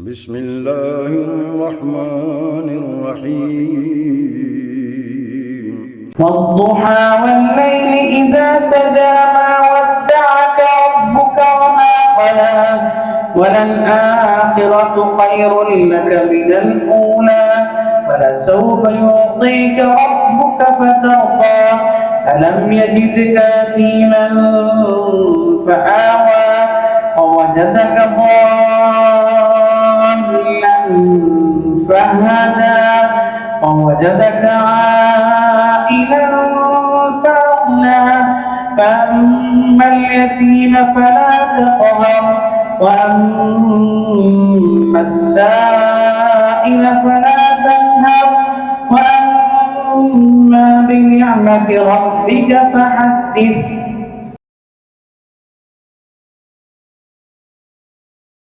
بسم الله الرحمن الرحيم والضحى والليل إذا سجى ما ودعك ربك وما قلى وللآخرة خير لك من الأولى ولسوف يعطيك ربك فترضى ألم يجدك يتيما فآوى ووجدك ضالا فهدى ووجدك عائلا فأغنى فأما اليتيم فلا تقهر وأما السائل فلا تنهر وأما بنعمة ربك فحدث